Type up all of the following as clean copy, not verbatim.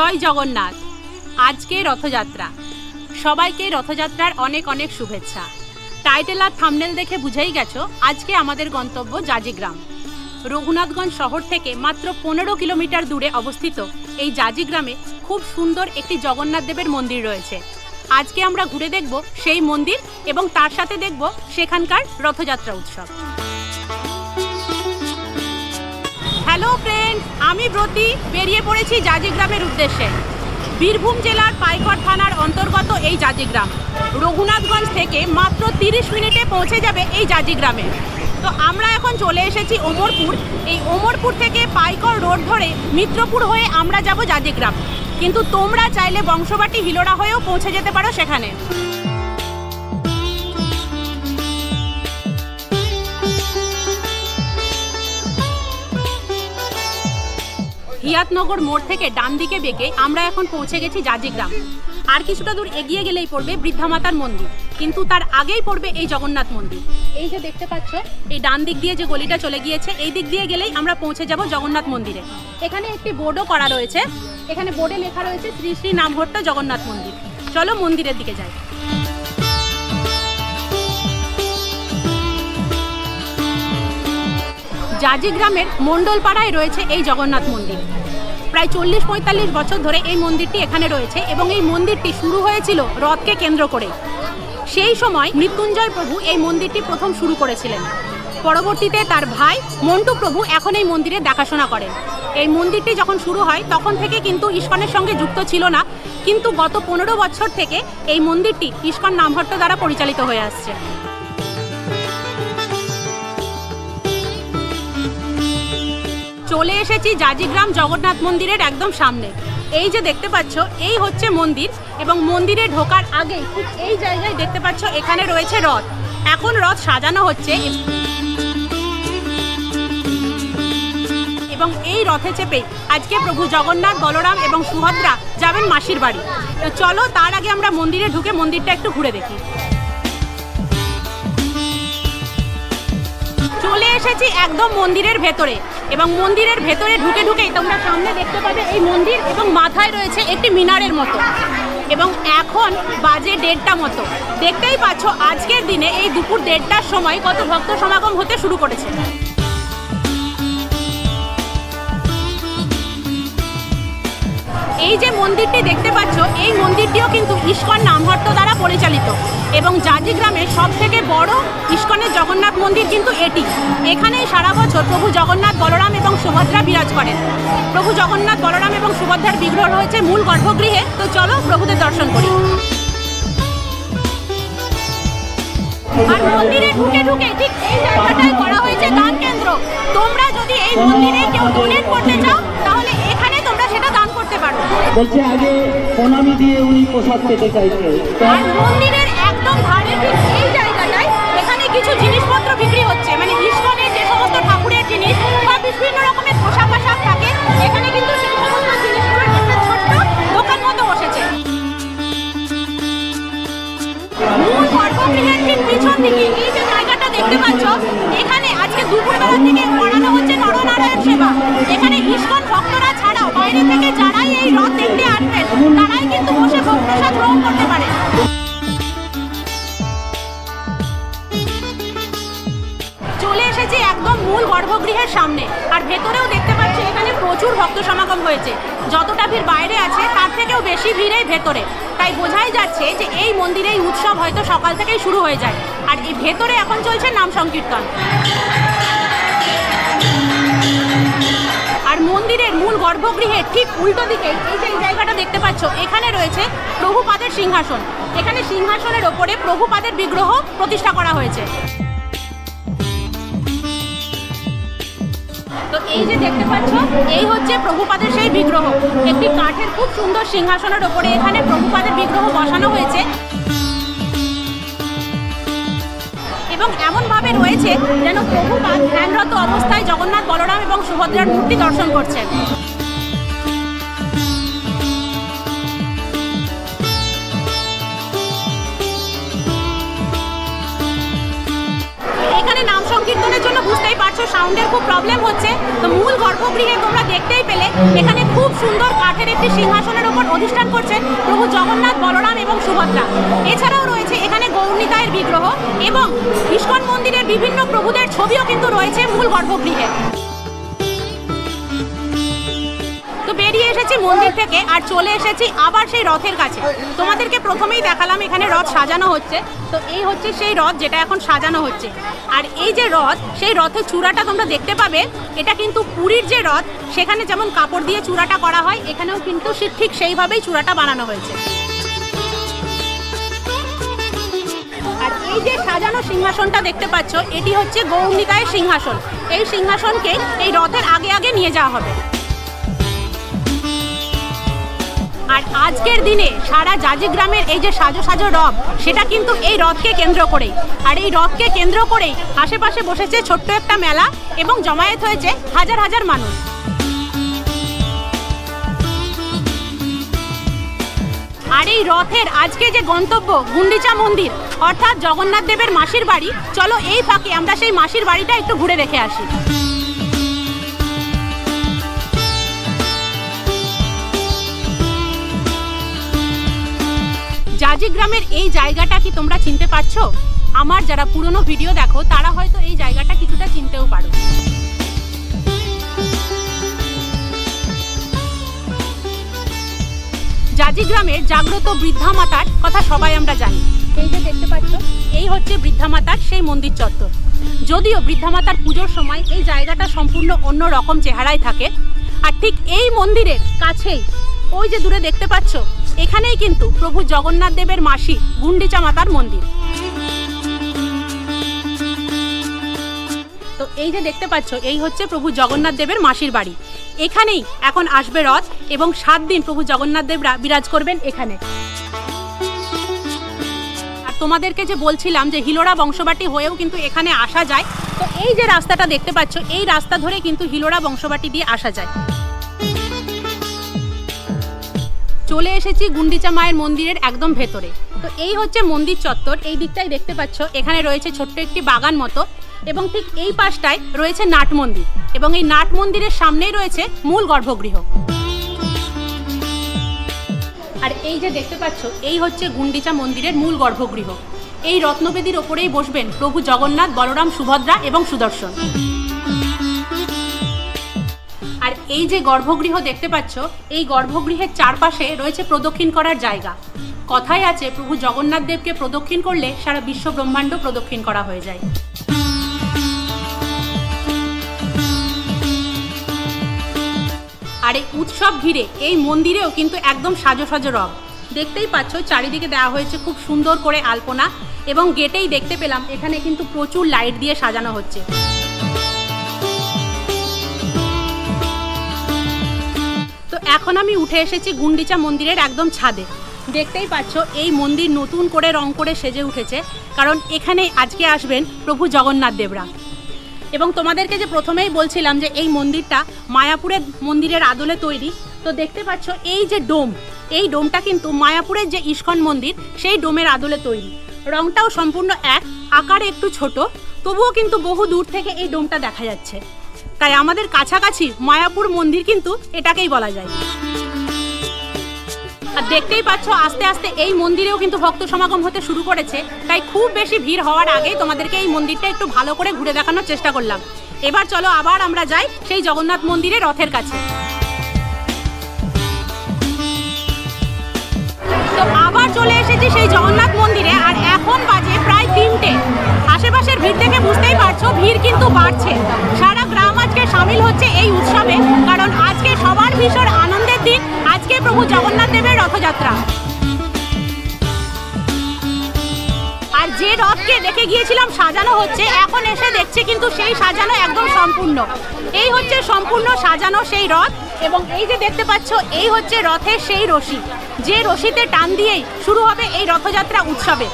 জয় জগন্নাথ। আজকে রথযাত্রা, সবাইকে রথযাত্রার অনেক অনেক শুভেচ্ছা। টাইটেল আর থাম্বনেল দেখে বুঝেই গেছো আজকে আমাদের গন্তব্য জাজিগ্রাম। রঘুনাথগঞ্জ শহর থেকে মাত্র 15 কিলোমিটার দূরে অবস্থিত এই জাজিগ্রামে খুব সুন্দর একটি জগন্নাথ দেবের মন্দির রয়েছে। আজকে আমরা ঘুরে দেখব সেই মন্দির এবং তার সাথে দেখব সেখানকার রথযাত্রা উৎসব। হ্যালো ফ্রেন্ড, আমি ব্রতী বেরিয়ে পড়েছি জাজিগ্রামের উদ্দেশ্যে। বীরভূম জেলার পাইকড় থানার অন্তর্গত এই জাজিগ্রাম রঘুনাথগঞ্জ থেকে মাত্র 30 মিনিটে পৌঁছে যাবে এই জাজিগ্রামে। তো আমরা এখন চলে এসেছি ওমরপুর। এই ওমরপুর থেকে পাইকড় রোড ধরে মিত্রপুর হয়ে আমরা যাব জাজিগ্রাম, কিন্তু তোমরা চাইলে বংশবাটি হিলোড়া হয়েও পৌঁছে যেতে পারো সেখানে। হিয়াতনগর মোড় থেকে ডান দিকে বেঁকে আমরা এখন পৌঁছে গেছি জাজিগ্রাম। আর কিছুটা দূর এগিয়ে গেলেই পড়বে বৃদ্ধা মাতার মন্দির, কিন্তু তার আগেই পড়বে এই জগন্নাথ মন্দির। এই যে দেখতে পাচ্ছ, এই ডান দিক দিয়ে যে গলিটা চলে গিয়েছে, এই দিক দিয়ে গেলেই আমরা পৌঁছে যাব জগন্নাথ মন্দিরে। এখানে একটি বোর্ডও করা রয়েছে, এখানে বোর্ডে লেখা রয়েছে শ্রী শ্রী নামঘট্ট জগন্নাথ মন্দির। চলো মন্দিরের দিকে যাই। জাজিগ্রামের মণ্ডলপাড়ায় রয়েছে এই জগন্নাথ মন্দির। প্রায় 40-45 বছর ধরে এই মন্দিরটি এখানে রয়েছে এবং এই মন্দিরটি শুরু হয়েছিল রথকে কেন্দ্র করে। সেই সময় মৃত্যুঞ্জয় প্রভু এই মন্দিরটি প্রথম শুরু করেছিলেন। পরবর্তীতে তার ভাই মন্টু প্রভু এখন এই মন্দিরে দেখাশোনা করেন। এই মন্দিরটি যখন শুরু হয় তখন থেকে কিন্তু ইস্কনের সঙ্গে যুক্ত ছিল না, কিন্তু গত 15 বছর থেকে এই মন্দিরটি ইস্কন নামঘট্ট দ্বারা পরিচালিত হয়ে আসছে। চলে এসেছি জাজিগ্রাম জগন্নাথ মন্দিরের একদম সামনে। এই যে দেখতে পাচ্ছ, এই হচ্ছে মন্দির এবং মন্দিরে ঢোকার আগেই ঠিক এই জায়গায় দেখতে পাচ্ছ এখানে রয়েছে রথ। এখন রথ সাজানো হচ্ছে এবং এই রথে চেপে আজকে প্রভু জগন্নাথ, বলরাম এবং সুভদ্রা যাবেন মাসির বাড়ি। তো চলো তার আগে আমরা মন্দিরে ঢুকে মন্দিরটা একটু ঘুরে দেখি। চলে এসেছি একদম মন্দিরের ভেতরে এবং মন্দিরের ভেতরে ঢুকে ঢুকেই তোমরা সামনে দেখতে পাবে এই মন্দির এবং মাথায় রয়েছে একটি মিনারের মতো। এবং এখন বাজে 1:30টা মতো। দেখতেই পাচ্ছ আজকের দিনে এই দুপুর 1:30টার সময় কত ভক্ত সমাগম হতে শুরু করেছে। এই যে মন্দিরটি দেখতে পাচ্ছ, এই মন্দিরটিও কিন্তু ইস্কন নামঘট্ট দ্বারা পরিচালিত এবং জাজিগ্রামের সব থেকে বড় ইস্কনের জগন্নাথ মন্দির কিন্তু এটি। এখানেই সারা বছর প্রভু জগন্নাথ, বলরাম এবং সুভদ্রা বিরাজ করেন। প্রভু জগন্নাথ, বলরাম এবং সুভদ্রার বিগ্রহ রয়েছে মূল গর্ভগৃহে। তো চলো প্রভুদের দর্শন করি। আর মন্দিরে ঢুকে ঢুকে ঠিক এই জায়গাটায় করা হয়েছে দান কেন্দ্র। তোমরা যদি এই মন্দিরে কেউ ডোনেট করতে চাও তাহলে এখানে তোমরা সেটা দান করতে পারো। বলছে আগে প্রণামী দিয়ে উনি প্রসাদ পেতে চাইছে। আর মন্দিরের একদম ধারে ঠিক এই জায়গাটায় এখানে কিছু জিনিসপত্র বিক্রি হচ্ছে, মানে ইস্কনের যে সমস্ত ঠাকুরের জিনিস বা বিভিন্ন রকমের পোশাক আশাক থাকে, এখানে কিন্তু সেই সমস্ত জিনিসগুলোর একটা ছোট্ট দোকান মতো বসেছে। মূল গর্ভগৃহের ঠিক পিছন দিকে এই যে জায়গাটা দেখতে পাচ্ছ, এখানে আজকে দুপুরবেলা থেকে করানো হচ্ছে নরনারায়ণ সেবা। এখানে ইস্কন ভক্তরা ছাড়াও বাইরে থেকে যারাই এই রথ দেখতে আসবেন তারাই কিন্তু বসে ভোগ প্রসাদ গ্রহণ করতে পারে। চলে এসেছি একদম মূল গর্ভগৃহের সামনে। আর ভেতরেও দেখতে পাচ্ছি এখানে প্রচুর ভক্ত সমাগম হয়েছে। যতটা ভিড় বাইরে আছে তার থেকেও বেশি ভিড় এই ভেতরে। তাই বোঝাই যাচ্ছে যে এই মন্দিরে এই উৎসব হয়তো সকাল থেকেই শুরু হয়ে যায়। আর এই ভেতরে এখন চলছে নাম সংকীর্তন। আর মন্দিরের মূল গর্ভগৃহের ঠিক উল্টো দিকে এই যে জায়গাটা দেখতে পাচ্ছ, এখানে রয়েছে প্রভুপাদের সিংহাসন। এখানে সিংহাসনের ওপরে প্রভুপাদের বিগ্রহ প্রতিষ্ঠা করা হয়েছে। তো এই যে দেখতে পাচ্ছ, এই হচ্ছে প্রভুপাদের সেই বিগ্রহ। একটি কাঠের খুব সুন্দর সিংহাসনের ওপরে এখানে প্রভুপাদের বিগ্রহ বসানো হয়েছে এবং এমনভাবে রয়েছে যেন প্রভুপাদ ধ্যানরত অবস্থায় জগন্নাথ, বলরাম এবং সুভদ্রার মূর্তি দর্শন করছেন। এখানে নাম সংকীর্তনের জন্য বুঝতে বুঝতেই পারছো সাউন্ডের খুব প্রবলেম হচ্ছে। তো মূল গর্ভগৃহে তোমরা দেখতেই পেলে এখানে খুব সুন্দর কাঠের একটি সিংহাসনের উপর অধিষ্ঠান করছেন প্রভু জগন্নাথ, বলরাম এবং সুভদ্রা। এছাড়াও রয়েছে এখানে গৌরনিতাইয়ের বিগ্রহ এবং ইস্কন মন্দিরের বিভিন্ন প্রভুদের ছবিও কিন্তু রয়েছে মূল গর্ভগৃহে। তো বেরিয়ে এসেছি মন্দির থেকে আর চলে এসেছি আবার সেই রথের কাছে। তোমাদেরকে প্রথমেই দেখালাম এখানে রথ সাজানো হচ্ছে। তো এই হচ্ছে সেই রথ যেটা এখন সাজানো হচ্ছে। আর এই যে রথ, সেই রথের চূড়াটা তোমরা দেখতে পাবে, এটা কিন্তু পুরীর যে রথ সেখানে যেমন কাপড় দিয়ে চূড়াটা করা হয়, এখানেও কিন্তু ঠিক সেইভাবেই চূড়াটা বানানো হয়েছে। আর এই যে সাজানো সিংহাসনটা দেখতে পাচ্ছ, এটি হচ্ছে গৌরনিতাইয়ের সিংহাসন। এই সিংহাসনকে এই রথের আগে আগে নিয়ে যাওয়া হবে। আর আজকের দিনে সারা জাজিগ্রামের এই যে সাজো সাজো রথ, সেটা কিন্তু এই রথকে কেন্দ্র করেই। আর এই রথকে কেন্দ্র করেই আশেপাশে বসেছে ছোট্ট একটা মেলা এবং জমায়েত হয়েছে হাজার হাজার মানুষ। আর এই রথের আজকে যে গন্তব্য গুন্ডিচা মন্দির, অর্থাৎ জগন্নাথ দেবের মাসির বাড়ি। চলো এই ফাঁকে আমরা সেই মাসির বাড়িটা একটু ঘুরে দেখে আসি। জাজিগ্রামের এই জায়গাটা কি তোমরা চিনতে পারছো? আমার যারা পুরনো ভিডিও দেখো তারা হয়তো এই জায়গাটা কিছুটা চিনতেও পারো। জাজিগ্রামের জাগ্রত বৃদ্ধা মাতার কথা সবাই আমরা জানি। এই যে দেখতে পাচ্ছ, এই হচ্ছে বৃদ্ধা মাতার সেই মন্দির চত্বর। যদিও বৃদ্ধা মাতার পুজোর সময় এই জায়গাটা সম্পূর্ণ অন্য রকম চেহারায় থাকে। আর ঠিক এই মন্দিরের কাছেই ওই যে দূরে দেখতে পাচ্ছ, এখানেই কিন্তু প্রভু জগন্নাথ দেবের মাসি গুন্ডিচা মাতার মন্দির। তো এই যে দেখতে পাচ্ছ, এই হচ্ছে প্রভু জগন্নাথ দেবের মাসির বাড়ি। এখানেই এখন আসবে রথ এবং 7 দিন প্রভু জগন্নাথ দেবরা বিরাজ করবেন এখানে। আর তোমাদেরকে যে বলছিলাম যে হিলোড়া বংশবাটি হয়েও কিন্তু এখানে আসা যায়। তো এই যে রাস্তাটা দেখতে পাচ্ছ, এই রাস্তা ধরে কিন্তু হিলোড়া বংশবাটি দিয়ে আসা যায়। চলে এসেছি গুন্ডিচা মায়ের মন্দিরের একদম ভেতরে। তো এই হচ্ছে মন্দির চত্বর। এই দিকটাই দেখতে পাচ্ছ, এখানে রয়েছে ছোট্ট একটি বাগান মতো এবং ঠিক এই পাশটায় রয়েছে নাট মন্দির এবং এই নাট মন্দিরের সামনেই রয়েছে মূল গর্ভগৃহ। আর এই যে দেখতে পাচ্ছ, এই হচ্ছে গুন্ডিচা মন্দিরের মূল গর্ভগৃহ। এই রত্নবেদীর ওপরেই বসবেন প্রভু জগন্নাথ, বলরাম, সুভদ্রা এবং সুদর্শন। আর এই যে গর্ভগৃহ দেখতে পাচ্ছ, এই গর্ভগৃহের চারপাশে রয়েছে প্রদক্ষিণ করার জায়গা। কথায় আছে প্রভু জগন্নাথ দেবকে প্রদক্ষিণ করলে সারা বিশ্ব ব্রহ্মাণ্ড প্রদক্ষিণ করা হয়ে যায়। আর এই উৎসব ঘিরে এই মন্দিরেও কিন্তু একদম সাজো সাজো রব। দেখতেই পাচ্ছ চারিদিকে দেওয়া হয়েছে খুব সুন্দর করে আলপনা এবং গেটেই দেখতে পেলাম এখানে কিন্তু প্রচুর লাইট দিয়ে সাজানো হচ্ছে। তো এখন আমি উঠে এসেছি গুন্ডিচা মন্দিরের একদম ছাদে। দেখতেই পাচ্ছ এই মন্দির নতুন করে রং করে সেজে উঠেছে, কারণ এখানে আজকে আসবেন প্রভু জগন্নাথ দেবরা। এবং তোমাদেরকে যে প্রথমেই বলছিলাম যে এই মন্দিরটা মায়াপুরের মন্দিরের আদলে তৈরি। তো দেখতে পাচ্ছ এই যে ডোম, এই ডোমটা কিন্তু মায়াপুরের যে ইস্কন মন্দির সেই ডোমের আদলে তৈরি। রংটাও সম্পূর্ণ এক, আকারে একটু ছোট, তবুও কিন্তু বহু দূর থেকে এই ডোমটা দেখা যাচ্ছে। তাই আমাদের কাছাকাছি মায়াপুর মন্দির কিন্তু এটাকেই বলা যায়। আর দেখতেই পাচ্ছ আস্তে আস্তে এই মন্দিরেও কিন্তু ভক্ত সমাগম হতে শুরু করেছে। তাই খুব বেশি ভিড় হওয়ার আগেই তোমাদেরকে এই মন্দিরটা একটু ভালো করে ঘুরে দেখানোর চেষ্টা করলাম। এবার চলো আবার আমরা যাই সেই জগন্নাথ মন্দিরের রথের কাছে। তো আবার চলে এসেছি সেই জগন্নাথ মন্দিরে, আর এখন বাজে প্রায় 3টে। আশেপাশের ভিড় দেখে বুঝতেই পারছো ভিড় কিন্তু বাড়ছে। সারা গ্রাম আজকে সামিল হচ্ছে এই উৎসবে, কারণ আজকে সবার ভীষণ আনন্দের দিন। আজকে প্রভু জগন্নাথ দেবের রথযাত্রা। আর যে রথকে দেখে গিয়েছিলাম সাজানো হচ্ছে, এখন এসে দেখছি কিন্তু সেই সাজানো একদম সম্পূর্ণ। এই হচ্ছে সম্পূর্ণ সাজানো সেই রথ এবং এই যে দেখতে পাচ্ছ এই হচ্ছে রথের সেই রশি, যে রশিতে টান দিয়েই শুরু হবে এই রথযাত্রা উৎসবে।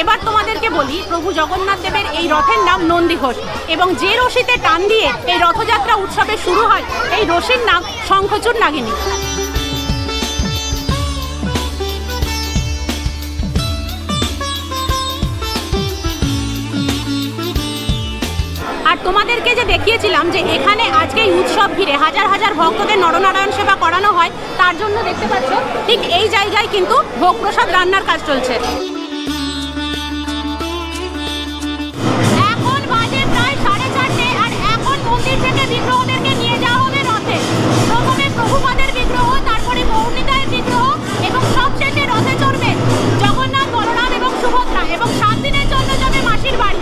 এবার তোমাদেরকে বলি, প্রভু জগন্নাথ দেবের এই রথের নাম নন্দীঘোষ এবং যে রশিতে টান দিয়ে এই রথযাত্রা উৎসবে শুরু হয় এই রশির নাম শঙ্খচূড় নাগিনী। আর তোমাদেরকে যে দেখিয়েছিলাম যে এখানে আজকে এই উৎসব ঘিরে হাজার হাজার ভক্তদের নরনারায়ণ সেবা করানো হয়, তার জন্য দেখতে পাচ্ছ ঠিক এই জায়গায় কিন্তু ভোগ প্রসাদ রান্নার কাজ চলছে। এখন বাজে প্রায় 4:30 আর এখন মন্দির থেকে বিগ্রহদেরকে নিয়ে যাওয়া হবে রথে। প্রথমে প্রভুপাদের বিগ্রহ, তারপরে গৌরনীতায়ের বিগ্রহ এবং সবশেষে রথে চড়বে জগন্নাথ, বলরাম এবং সুভদ্রা, এবং 7 দিনের জন্য যাবে মাসির বাড়ি।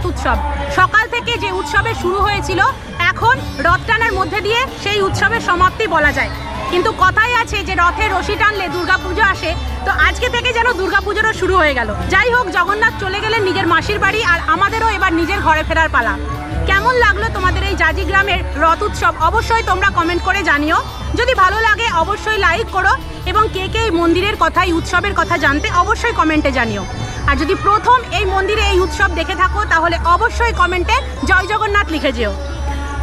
উৎসব সকাল থেকে যে উৎসবের শুরু হয়েছিল এখন রথ টানার মধ্যে দিয়ে সেই উৎসবের সমাপ্তি বলা যায়। কিন্তু কথাই আছে যে রথে রশি টানলে দুর্গাপুজো আসে, তো আজকে থেকে যেন দুর্গাপুজোরও শুরু হয়ে গেল। যাই হোক, জগন্নাথ চলে গেলেন নিজের মাসির বাড়ি, আর আমাদেরও এবার নিজের ঘরে ফেরার পালা। কেমন লাগলো তোমাদের এই জাজি গ্রামের রথ উৎসব অবশ্যই তোমরা কমেন্ট করে জানিও। যদি ভালো লাগে অবশ্যই লাইক করো, এবং কে কে এই মন্দিরের কথা, এই উৎসবের কথা জানতে অবশ্যই কমেন্টে জানিও। আর যদি প্রথম এই মন্দিরে এই উৎসব দেখে থাকো তাহলে অবশ্যই কমেন্টে জয় জগন্নাথ লিখে যেও।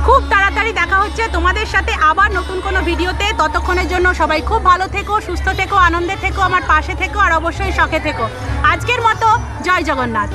খুব তাড়াতাড়ি দেখা হচ্ছে তোমাদের সাথে আবার নতুন কোনো ভিডিওতে। ততক্ষণের জন্য সবাই খুব ভালো থেকো, সুস্থ থেকো, আনন্দে থেকো, আমার পাশে থেকো, আর অবশ্যই শখে থেকো। আজকের মতো জয় জগন্নাথ।